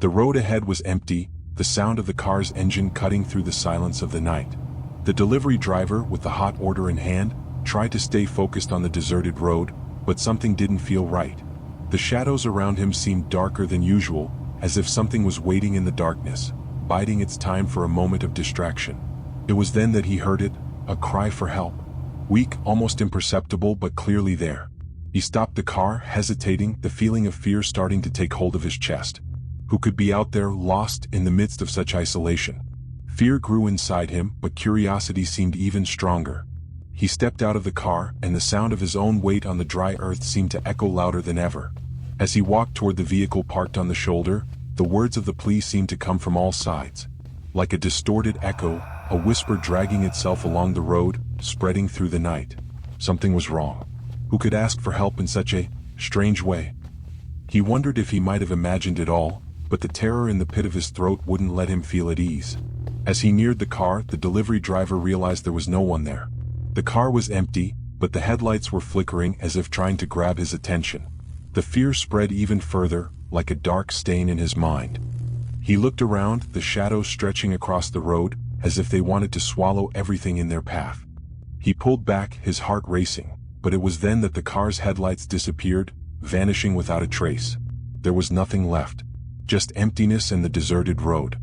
The road ahead was empty, the sound of the car's engine cutting through the silence of the night. The delivery driver, with the hot order in hand, tried to stay focused on the deserted road, but something didn't feel right. The shadows around him seemed darker than usual, as if something was waiting in the darkness, biding its time for a moment of distraction. It was then that he heard it, a cry for help. Weak, almost imperceptible, but clearly there. He stopped the car, hesitating, the feeling of fear starting to take hold of his chest. Who could be out there, lost in the midst of such isolation? Fear grew inside him, but curiosity seemed even stronger. He stepped out of the car, and the sound of his own weight on the dry earth seemed to echo louder than ever. As he walked toward the vehicle parked on the shoulder, the words of the plea seemed to come from all sides. Like a distorted echo, a whisper dragging itself along the road, spreading through the night. Something was wrong. Who could ask for help in such a strange way? He wondered if he might have imagined it all, but the terror in the pit of his throat wouldn't let him feel at ease. As he neared the car, the delivery driver realized there was no one there. The car was empty, but the headlights were flickering as if trying to grab his attention. The fear spread even further, like a dark stain in his mind. He looked around, the shadows stretching across the road, as if they wanted to swallow everything in their path. He pulled back, his heart racing, but it was then that the car's headlights disappeared, vanishing without a trace. There was nothing left, just emptiness and the deserted road.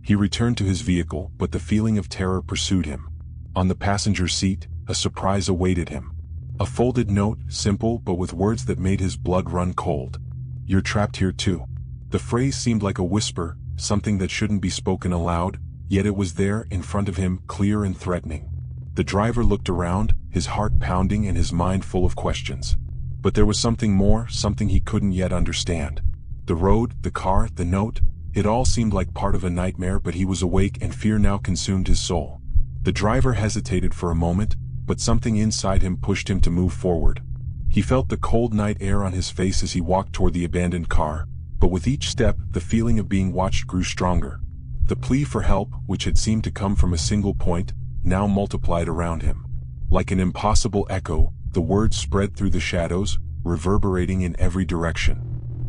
He returned to his vehicle, but the feeling of terror pursued him. On the passenger seat, a surprise awaited him. A folded note, simple but with words that made his blood run cold. "You're trapped here too." The phrase seemed like a whisper, something that shouldn't be spoken aloud, yet it was there in front of him, clear and threatening. The driver looked around, his heart pounding and his mind full of questions. But there was something more, something he couldn't yet understand. The road, the car, the note, it all seemed like part of a nightmare, but he was awake and fear now consumed his soul. The driver hesitated for a moment, but something inside him pushed him to move forward. He felt the cold night air on his face as he walked toward the abandoned car, but with each step, the feeling of being watched grew stronger. The plea for help, which had seemed to come from a single point, now multiplied around him. Like an impossible echo, the words spread through the shadows, reverberating in every direction.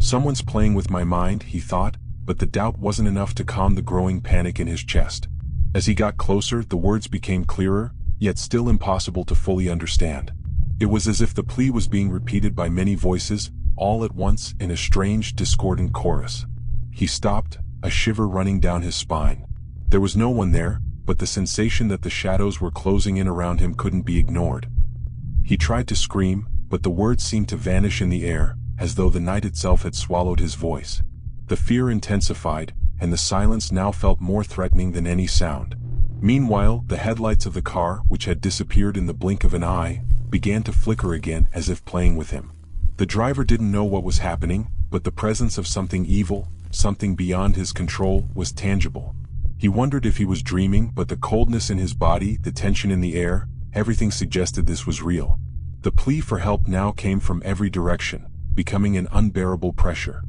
Someone's playing with my mind, he thought, but the doubt wasn't enough to calm the growing panic in his chest. As he got closer, the words became clearer, yet still impossible to fully understand. It was as if the plea was being repeated by many voices, all at once in a strange, discordant chorus. He stopped, a shiver running down his spine. There was no one there, but the sensation that the shadows were closing in around him couldn't be ignored. He tried to scream, but the words seemed to vanish in the air, as though the night itself had swallowed his voice. The fear intensified, and the silence now felt more threatening than any sound. Meanwhile, the headlights of the car, which had disappeared in the blink of an eye, began to flicker again as if playing with him. The driver didn't know what was happening, but the presence of something evil, something beyond his control, was tangible. He wondered if he was dreaming, but the coldness in his body, the tension in the air, everything suggested this was real. The plea for help now came from every direction, becoming an unbearable pressure.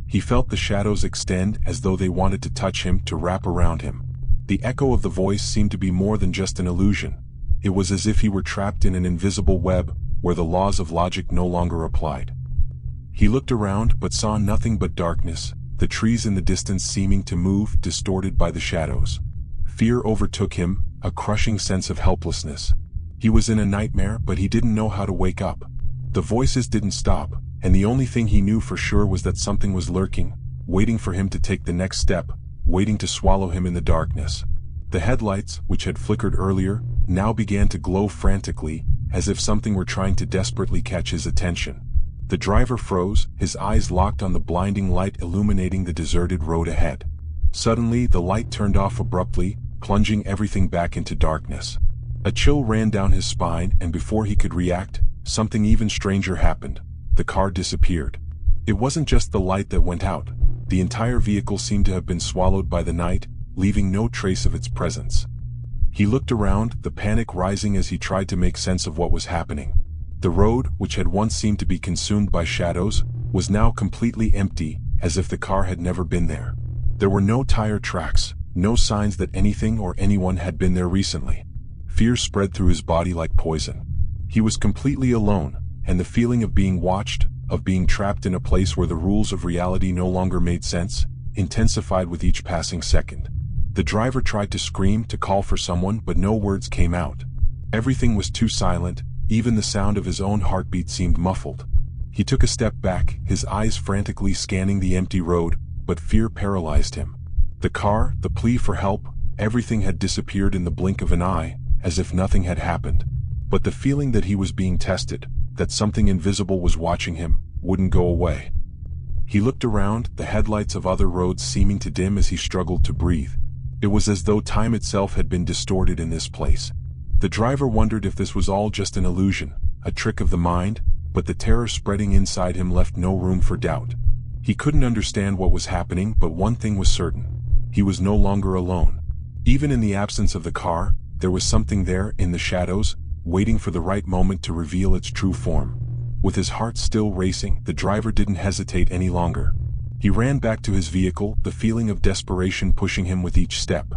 He felt the shadows extend as though they wanted to touch him, to wrap around him. The echo of the voice seemed to be more than just an illusion. It was as if he were trapped in an invisible web, where the laws of logic no longer applied. He looked around but saw nothing but darkness, the trees in the distance seeming to move, distorted by the shadows. Fear overtook him, a crushing sense of helplessness. He was in a nightmare, but he didn't know how to wake up. The voices didn't stop, and the only thing he knew for sure was that something was lurking, waiting for him to take the next step, waiting to swallow him in the darkness. The headlights, which had flickered earlier, now began to glow frantically, as if something were trying to desperately catch his attention. The driver froze, his eyes locked on the blinding light illuminating the deserted road ahead. Suddenly, the light turned off abruptly, plunging everything back into darkness. A chill ran down his spine, and before he could react, something even stranger happened. The car disappeared. It wasn't just the light that went out. The entire vehicle seemed to have been swallowed by the night, leaving no trace of its presence. He looked around, the panic rising as he tried to make sense of what was happening. The road, which had once seemed to be consumed by shadows, was now completely empty, as if the car had never been there. There were no tire tracks, no signs that anything or anyone had been there recently. Fear spread through his body like poison. He was completely alone, and the feeling of being watched, of being trapped in a place where the rules of reality no longer made sense, intensified with each passing second. The driver tried to scream, to call for someone, but no words came out. Everything was too silent, even the sound of his own heartbeat seemed muffled. He took a step back, his eyes frantically scanning the empty road, but fear paralyzed him. The car, the plea for help, everything had disappeared in the blink of an eye, as if nothing had happened. But the feeling that he was being tested, that something invisible was watching him, wouldn't go away. He looked around, the headlights of other roads seeming to dim as he struggled to breathe. It was as though time itself had been distorted in this place. The driver wondered if this was all just an illusion, a trick of the mind, but the terror spreading inside him left no room for doubt. He couldn't understand what was happening, but one thing was certain. He was no longer alone. Even in the absence of the car, there was something there, in the shadows, waiting for the right moment to reveal its true form. With his heart still racing, the driver didn't hesitate any longer. He ran back to his vehicle, the feeling of desperation pushing him with each step.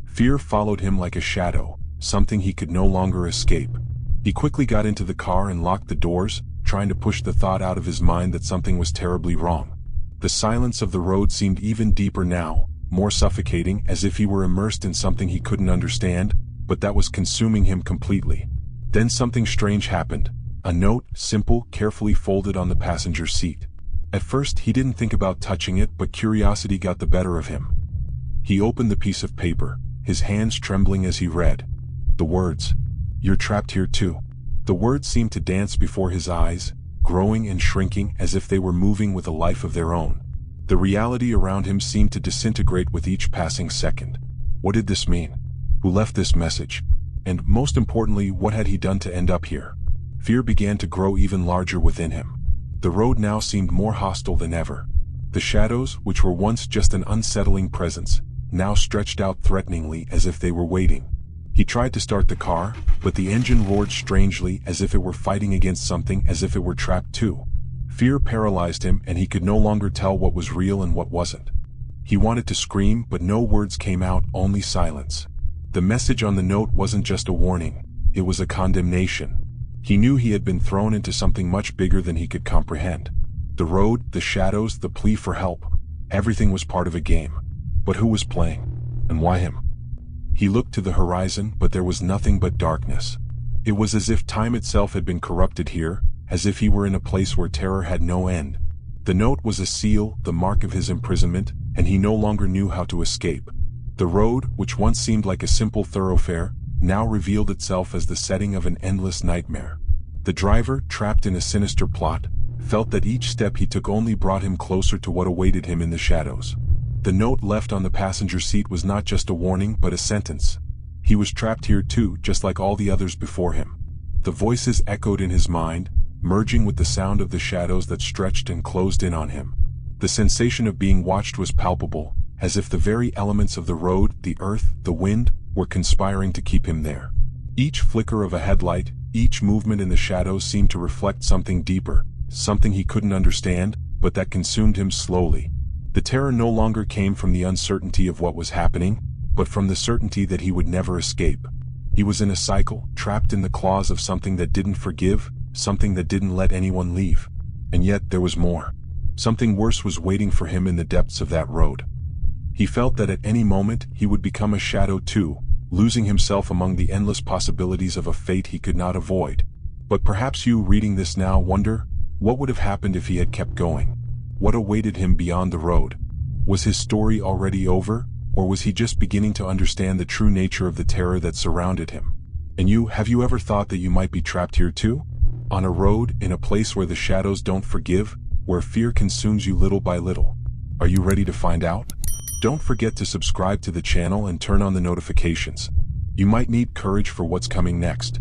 Fear followed him like a shadow, something he could no longer escape. He quickly got into the car and locked the doors, trying to push the thought out of his mind that something was terribly wrong. The silence of the road seemed even deeper now, more suffocating, as if he were immersed in something he couldn't understand, but that was consuming him completely. Then something strange happened. A note, simple, carefully folded on the passenger seat. At first he didn't think about touching it, but curiosity got the better of him. He opened the piece of paper, his hands trembling as he read. The words, "You're trapped here too." The words seemed to dance before his eyes, growing and shrinking as if they were moving with a life of their own. The reality around him seemed to disintegrate with each passing second. What did this mean? Who left this message? And most importantly, what had he done to end up here? Fear began to grow even larger within him. The road now seemed more hostile than ever. The shadows, which were once just an unsettling presence, now stretched out threateningly as if they were waiting. He tried to start the car, but the engine roared strangely as if it were fighting against something, as if it were trapped too. Fear paralyzed him, and he could no longer tell what was real and what wasn't. He wanted to scream, but no words came out, only silence. The message on the note wasn't just a warning, it was a condemnation. He knew he had been thrown into something much bigger than he could comprehend. The road, the shadows, the plea for help, everything was part of a game. But who was playing? And why him? He looked to the horizon, but there was nothing but darkness. It was as if time itself had been corrupted here, as if he were in a place where terror had no end. The note was a seal, the mark of his imprisonment, and he no longer knew how to escape. The road, which once seemed like a simple thoroughfare, now revealed itself as the setting of an endless nightmare. The driver, trapped in a sinister plot, felt that each step he took only brought him closer to what awaited him in the shadows. The note left on the passenger seat was not just a warning, but a sentence. He was trapped here too, just like all the others before him. The voices echoed in his mind, merging with the sound of the shadows that stretched and closed in on him. The sensation of being watched was palpable, as if the very elements of the road, the earth, the wind, were conspiring to keep him there. Each flicker of a headlight, each movement in the shadows seemed to reflect something deeper, something he couldn't understand, but that consumed him slowly. The terror no longer came from the uncertainty of what was happening, but from the certainty that he would never escape. He was in a cycle, trapped in the claws of something that didn't forgive, something that didn't let anyone leave. And yet there was more. Something worse was waiting for him in the depths of that road. He felt that at any moment he would become a shadow too, losing himself among the endless possibilities of a fate he could not avoid. But perhaps you, reading this now, wonder, what would have happened if he had kept going? What awaited him beyond the road? Was his story already over, or was he just beginning to understand the true nature of the terror that surrounded him? And you, have you ever thought that you might be trapped here too? On a road, in a place where the shadows don't forgive, where fear consumes you little by little. Are you ready to find out? Don't forget to subscribe to the channel and turn on the notifications. You might need courage for what's coming next.